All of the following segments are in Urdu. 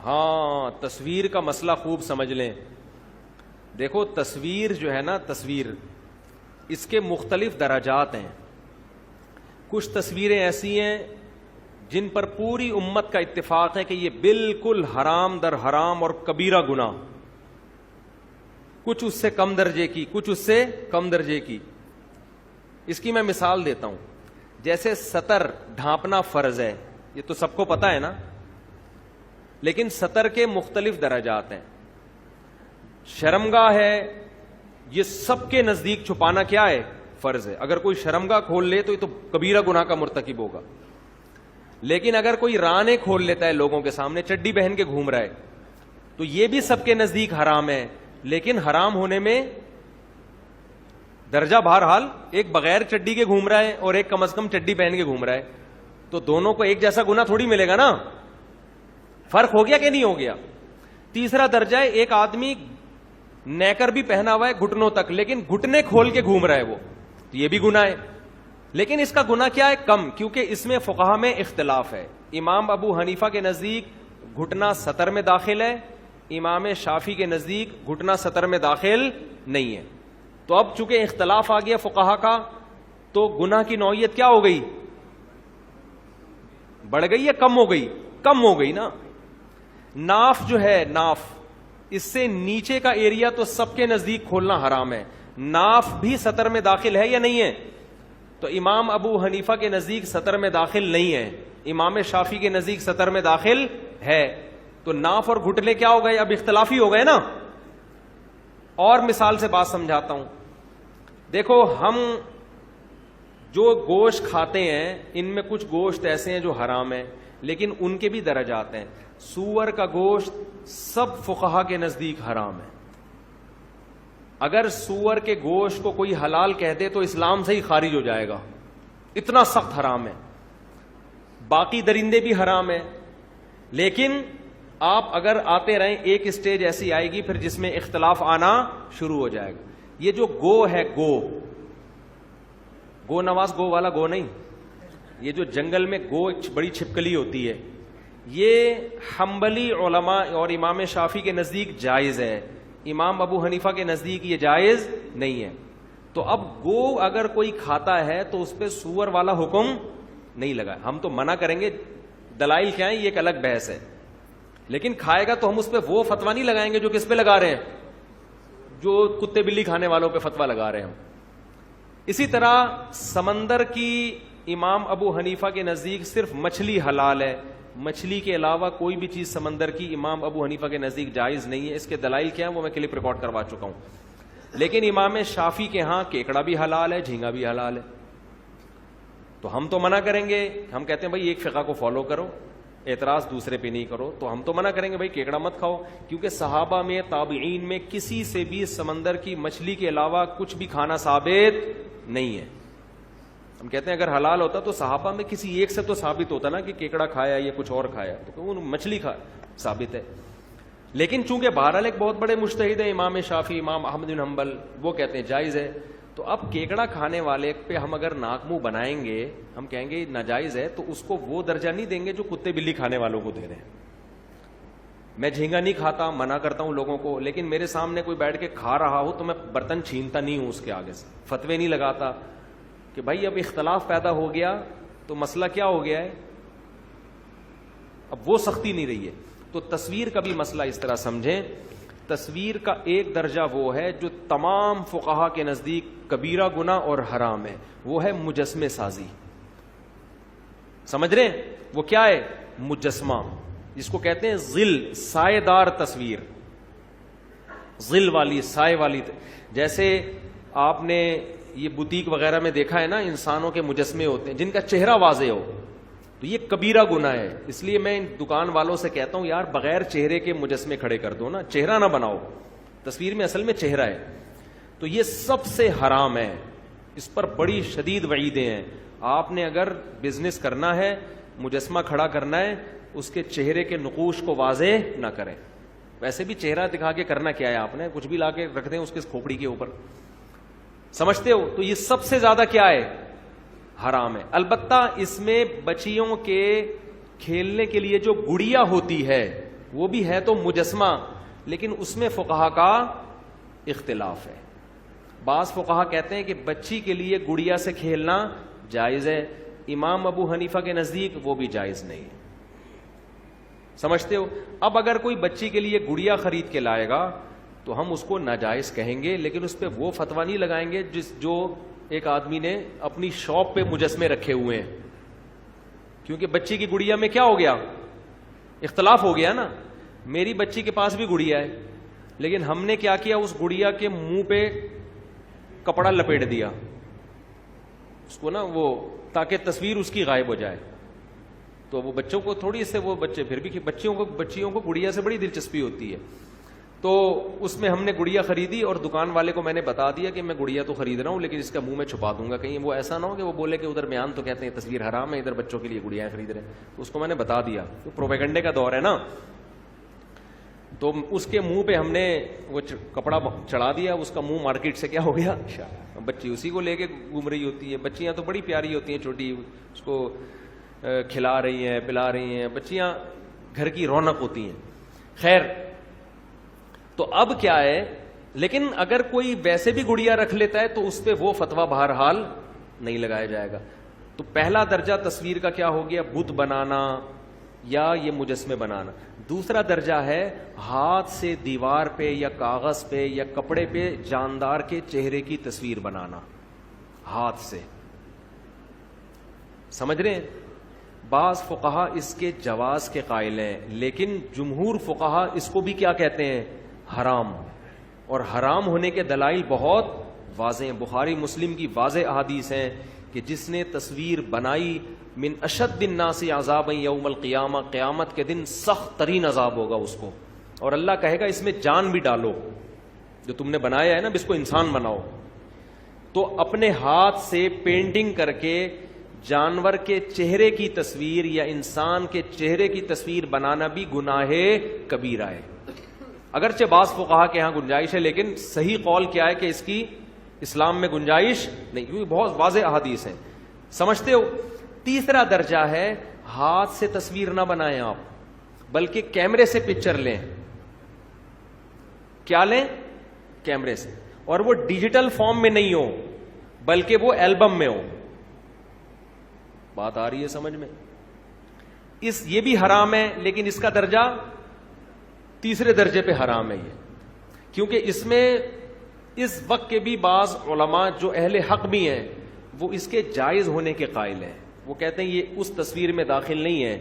ہاں تصویر کا مسئلہ خوب سمجھ لیں. دیکھو تصویر جو ہے نا، تصویر اس کے مختلف درجات ہیں. کچھ تصویریں ایسی ہیں جن پر پوری امت کا اتفاق ہے کہ یہ بالکل حرام در حرام اور کبیرہ گناہ. کچھ اس سے کم درجے کی، کچھ اس سے کم درجے کی. اس کی میں مثال دیتا ہوں. جیسے سطر ڈھانپنا فرض ہے، یہ تو سب کو پتا ہے نا، لیکن سطر کے مختلف درجات ہیں. شرمگاہ ہے، یہ سب کے نزدیک چھپانا کیا ہے؟ فرض ہے. اگر کوئی شرمگاہ کھول لے تو یہ تو کبیرہ گناہ کا مرتکب ہوگا. لیکن اگر کوئی رانے کھول لیتا ہے لوگوں کے سامنے، چڈی پہن کے گھوم رہا ہے، تو یہ بھی سب کے نزدیک حرام ہے. لیکن حرام ہونے میں درجہ بہرحال ایک بغیر چڈی کے گھوم رہا ہے اور ایک کم از کم چڈی پہن کے گھوم رہا ہے، تو دونوں کو ایک جیسا گناہ تھوڑی ملے گا نا. فرق ہو گیا کہ نہیں ہو گیا؟ تیسرا درجہ ہے ایک آدمی نیکر بھی پہنا ہوا ہے گھٹنوں تک، لیکن گھٹنے کھول کے گھوم رہا ہے، وہ یہ بھی گناہ ہے. لیکن اس کا گناہ کیا ہے؟ کم، کیونکہ اس میں فقہا میں اختلاف ہے. امام ابو حنیفہ کے نزدیک گھٹنا سطر میں داخل ہے، امام شافعی کے نزدیک گھٹنا سطر میں داخل نہیں ہے. تو اب چونکہ اختلاف آ گیا فقہا کا، تو گناہ کی نوعیت کیا ہو گئی؟ بڑھ گئی یا کم ہو گئی؟ کم ہو گئی نا. ناف جو ہے، ناف اس سے نیچے کا ایریا تو سب کے نزدیک کھولنا حرام ہے. ناف بھی سطر میں داخل ہے یا نہیں ہے؟ تو امام ابو حنیفہ کے نزدیک سطر میں داخل نہیں ہے، امام شافعی کے نزدیک سطر میں داخل ہے. تو ناف اور گھٹنے کیا ہو گئے؟ اب اختلافی ہو گئے نا. اور مثال سے بات سمجھاتا ہوں. دیکھو ہم جو گوشت کھاتے ہیں ان میں کچھ گوشت ایسے ہیں جو حرام ہیں، لیکن ان کے بھی درجات ہیں. سور کا گوشت سب فقہا کے نزدیک حرام ہے. اگر سور کے گوشت کو کوئی حلال کہہ دے تو اسلام سے ہی خارج ہو جائے گا، اتنا سخت حرام ہے. باقی درندے بھی حرام ہیں. لیکن آپ اگر آتے رہیں، ایک اسٹیج ایسی آئے گی پھر جس میں اختلاف آنا شروع ہو جائے گا. یہ جو گو ہے، گو نواز گو والا گو نہیں، یہ جو جنگل میں گو بڑی چھپکلی ہوتی ہے، یہ حنبلی علماء اور امام شافعی کے نزدیک جائز ہے، امام ابو حنیفہ کے نزدیک یہ جائز نہیں ہے. تو اب گو اگر کوئی کھاتا ہے تو اس پہ سور والا حکم نہیں لگا. ہم تو منع کریں گے، دلائل کیا ہیں یہ ایک الگ بحث ہے. لیکن کھائے گا تو ہم اس پہ وہ فتویٰ نہیں لگائیں گے جو کس پہ لگا رہے ہیں، جو کتے بلی کھانے والوں پہ فتویٰ لگا رہے ہیں ہم. اسی طرح سمندر کی امام ابو حنیفہ کے نزدیک صرف مچھلی حلال ہے، مچھلی کے علاوہ کوئی بھی چیز سمندر کی امام ابو حنیفہ کے نزدیک جائز نہیں ہے. اس کے دلائل کیا ہیں وہ میں کلپ ریکارڈ کروا چکا ہوں. لیکن امام شافعی کے ہاں کیکڑا بھی حلال ہے، جھینگا بھی حلال ہے. تو ہم تو منع کریں گے، ہم کہتے ہیں بھائی ایک فقہ کو فالو کرو، اعتراض دوسرے پہ نہیں کرو. تو ہم تو منع کریں گے بھائی کیکڑا مت کھاؤ، کیونکہ صحابہ میں تابعین میں کسی سے بھی سمندر کی مچھلی کے علاوہ کچھ بھی کھانا ثابت نہیں ہے. ہم کہتے ہیں اگر حلال ہوتا تو صحابہ میں کسی ایک سے تو ثابت ہوتا نا کہ کیکڑا کھایا یا کچھ اور کھایا، تو وہ مچھلی ثابت ہے. لیکن چونکہ بہرحال ایک بہت بڑے مجتہد ہیں امام شافعی، امام احمد بن حنبل، وہ کہتے ہیں جائز ہے. تو اب کیکڑا کھانے والے پہ ہم اگر ناک منہ بنائیں گے، ہم کہیں گے ناجائز ہے، تو اس کو وہ درجہ نہیں دیں گے جو کتے بلی کھانے والوں کو دے رہے ہیں. میں جھینگا نہیں کھاتا، منع کرتا ہوں لوگوں کو، لیکن میرے سامنے کوئی بیٹھ کے کھا رہا ہو تو میں برتن چھینتا نہیں ہوں اس کے آگے سے، فتوے نہیں لگاتا کہ بھائی اب اختلاف پیدا ہو گیا تو مسئلہ کیا ہو گیا ہے، اب وہ سختی نہیں رہی ہے. تو تصویر کا بھی مسئلہ اس طرح سمجھیں. تصویر کا ایک درجہ وہ ہے جو تمام فقہا کے نزدیک کبیرہ گناہ اور حرام ہے، وہ ہے مجسمے سازی. سمجھ رہے ہیں وہ کیا ہے؟ مجسمہ، جس کو کہتے ہیں ظل، سائے دار تصویر، ظل والی، سائے والی. جیسے آپ نے یہ بوتیک وغیرہ میں دیکھا ہے نا، انسانوں کے مجسمے ہوتے ہیں جن کا چہرہ واضح ہو، تو یہ کبیرہ گناہ ہے. اس لیے میں دکان والوں سے کہتا ہوں یار بغیر چہرے کے مجسمے کھڑے کر دو نا، چہرہ نہ بناؤ، تصویر میں اصل میں چہرہ ہے. تو یہ سب سے حرام ہے، اس پر بڑی شدید وعیدیں ہیں. آپ نے اگر بزنس کرنا ہے، مجسمہ کھڑا کرنا ہے، اس کے چہرے کے نقوش کو واضح نہ کریں. ویسے بھی چہرہ دکھا کے کرنا کیا ہے، آپ نے کچھ بھی لا کے رکھ دیں اس کے کھوپڑی کے اوپر، سمجھتے ہو؟ تو یہ سب سے زیادہ کیا ہے؟ حرام ہے. البتہ اس میں بچیوں کے کھیلنے کے لیے جو گڑیا ہوتی ہے وہ بھی ہے تو مجسمہ، لیکن اس میں فقہا کا اختلاف ہے. بعض فقہا کہتے ہیں کہ بچی کے لیے گڑیا سے کھیلنا جائز ہے، امام ابو حنیفہ کے نزدیک وہ بھی جائز نہیں ہے. سمجھتے ہو؟ اب اگر کوئی بچی کے لیے گڑیا خرید کے لائے گا تو ہم اس کو ناجائز کہیں گے، لیکن اس پہ وہ فتویٰ نہیں لگائیں گے جو ایک آدمی نے اپنی شاپ پہ مجسمے رکھے ہوئے ہیں. کیونکہ بچی کی گڑیا میں کیا ہو گیا؟ اختلاف ہو گیا نا. میری بچی کے پاس بھی گڑیا ہے، لیکن ہم نے کیا کیا، اس گڑیا کے منہ پہ کپڑا لپیٹ دیا اس کو نا، وہ تاکہ تصویر اس کی غائب ہو جائے. تو وہ بچوں کو تھوڑی سے، وہ بچے پھر بھی بچیوں کو گڑیا سے بڑی دلچسپی ہوتی ہے. تو اس میں ہم نے گڑیا خریدی اور دکان والے کو میں نے بتا دیا کہ میں گڑیا تو خرید رہا ہوں لیکن اس کا منہ میں چھپا دوں گا، کہیں وہ ایسا نہ ہو کہ وہ بولے کہ ادھر بیان تو کہتے ہیں تصویر حرام ہے، ادھر بچوں کے لیے گڑیا خرید رہے ہیں. تو اس کو میں نے بتا دیا، تو پروپیگنڈے کا دور ہے نا. تو اس کے منہ پہ ہم نے وہ کپڑا چڑھا دیا، اس کا منہ مارکیٹ سے کیا ہو گیا، بچی اسی کو لے کے گھوم رہی ہوتی ہے. بچیاں تو بڑی پیاری ہوتی ہیں چھوٹی، اس کو کھلا رہی ہیں پلا رہی ہیں، بچیاں گھر کی رونق ہوتی ہیں. خیر، تو اب کیا ہے، لیکن اگر کوئی ویسے بھی گڑیا رکھ لیتا ہے تو اس پہ وہ فتویٰ بہرحال نہیں لگایا جائے گا. تو پہلا درجہ تصویر کا کیا ہو گیا، بت بنانا یا یہ مجسمے بنانا. دوسرا درجہ ہے ہاتھ سے دیوار پہ یا کاغذ پہ یا کپڑے پہ جاندار کے چہرے کی تصویر بنانا ہاتھ سے. سمجھ رہے ہیں؟ بعض فقہا اس کے جواز کے قائل ہیں، لیکن جمہور فقہا اس کو بھی کیا کہتے ہیں، حرام. اور حرام ہونے کے دلائل بہت واضح ہیں. بخاری مسلم کی واضح احادیث ہیں کہ جس نے تصویر بنائی، من اشد الناس عذابا یوم القیامہ، قیامت کے دن سخت ترین عذاب ہوگا اس کو. اور اللہ کہے گا اس میں جان بھی ڈالو، جو تم نے بنایا ہے نا، اس کو انسان بناؤ. تو اپنے ہاتھ سے پینٹنگ کر کے جانور کے چہرے کی تصویر یا انسان کے چہرے کی تصویر بنانا بھی گناہ کبیرہ ہے. اگرچہ بعض فقہا کے ہاں گنجائش ہے، لیکن صحیح قول کیا ہے کہ اس کی اسلام میں گنجائش نہیں، کیونکہ بہت واضح احادیث ہیں. سمجھتے ہو؟ تیسرا درجہ ہے ہاتھ سے تصویر نہ بنائیں آپ، بلکہ کیمرے سے پکچر لیں. کیا لیں؟ کیمرے سے. اور وہ ڈیجیٹل فارم میں نہیں ہو، بلکہ وہ ایلبم میں ہو. بات آ رہی ہے سمجھ میں؟ یہ بھی حرام ہے، لیکن اس کا درجہ تیسرے درجے پہ حرام ہے یہ، کیونکہ اس میں اس وقت کے بھی بعض علماء جو اہل حق بھی ہیں وہ اس کے جائز ہونے کے قائل ہیں. وہ کہتے ہیں یہ اس تصویر میں داخل نہیں ہے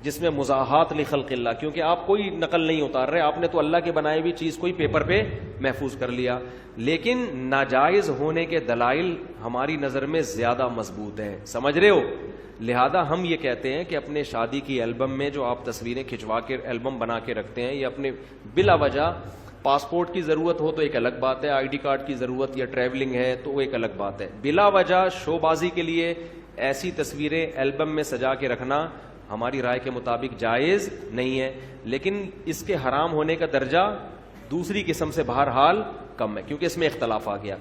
جس میں مزاحات لخلق اللہ، کیونکہ آپ کوئی نقل نہیں اتار رہے، آپ نے تو اللہ کے بنائی ہوئی چیز کوئی پیپر پہ محفوظ کر لیا. لیکن ناجائز ہونے کے دلائل ہماری نظر میں زیادہ مضبوط ہیں. سمجھ رہے ہو؟ لہذا ہم یہ کہتے ہیں کہ اپنے شادی کی البم میں جو آپ تصویریں کھنچوا کے البم بنا کے رکھتے ہیں، یا اپنے بلا وجہ پاسپورٹ کی ضرورت ہو تو ایک الگ بات ہے، آئی ڈی کارڈ کی ضرورت یا ٹریولنگ ہے تو وہ ایک الگ بات ہے. بلا وجہ شو بازی کے لیے ایسی تصویریں البم میں سجا کے رکھنا ہماری رائے کے مطابق جائز نہیں ہے. لیکن اس کے حرام ہونے کا درجہ دوسری قسم سے بہرحال کم ہے، کیونکہ اس میں اختلاف آ گیا.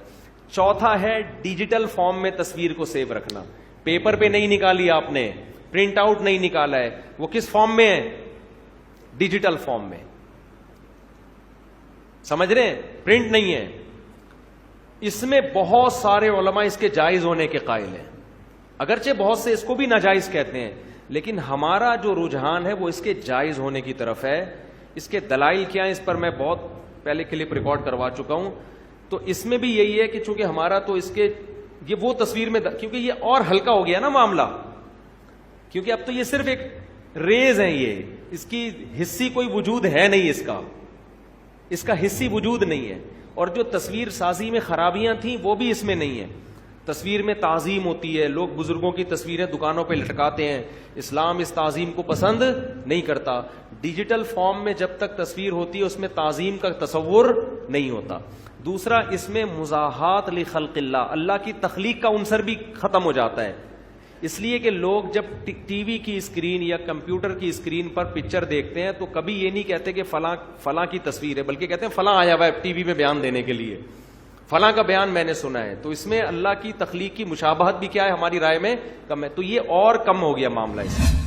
چوتھا ہے ڈیجیٹل فارم میں تصویر کو سیو رکھنا. پیپر پہ نہیں نکالی آپ نے، پرنٹ آؤٹ نہیں نکالا ہے، وہ کس فارم میں ہے؟ ڈیجیٹل فارم میں. سمجھ رہے ہیں؟ پرنٹ نہیں ہے. اس میں بہت سارے علماء اس کے جائز ہونے کے قائل ہیں، اگرچہ بہت سے اس کو بھی ناجائز کہتے ہیں، لیکن ہمارا جو رجحان ہے وہ اس کے جائز ہونے کی طرف ہے. اس کے دلائل کیا ہیں اس پر میں بہت پہلے کلپ ریکارڈ کروا چکا ہوں. تو اس میں بھی یہی ہے کہ چونکہ ہمارا تو اس کے یہ وہ تصویر میں، کیونکہ یہ اور ہلکا ہو گیا نا معاملہ، کیونکہ اب تو یہ صرف ایک ریز ہیں، یہ اس کی حصی کوئی وجود ہے نہیں، اس کا حصی وجود نہیں ہے. اور جو تصویر سازی میں خرابیاں تھیں وہ بھی اس میں نہیں ہے. تصویر میں تعظیم ہوتی ہے، لوگ بزرگوں کی تصویریں دکانوں پہ لٹکاتے ہیں، اسلام اس تعظیم کو پسند نہیں کرتا. ڈیجیٹل فارم میں جب تک تصویر ہوتی ہے اس میں تعظیم کا تصور نہیں ہوتا. دوسرا، اس میں مزاحات لخلق اللہ، اللہ کی تخلیق کا عنصر بھی ختم ہو جاتا ہے. اس لیے کہ لوگ جب ٹی وی کی اسکرین یا کمپیوٹر کی اسکرین پر پکچر دیکھتے ہیں تو کبھی یہ نہیں کہتے کہ فلاں کی تصویر ہے، بلکہ کہتے ہیں فلاں آیا ہوا ہے ٹی وی میں بیان دینے کے لیے، فلاں کا بیان میں نے سنا ہے. تو اس میں اللہ کی تخلیق کی مشابہت بھی کیا ہے ہماری رائے میں کم ہے. تو یہ اور کم ہو گیا معاملہ اس میں.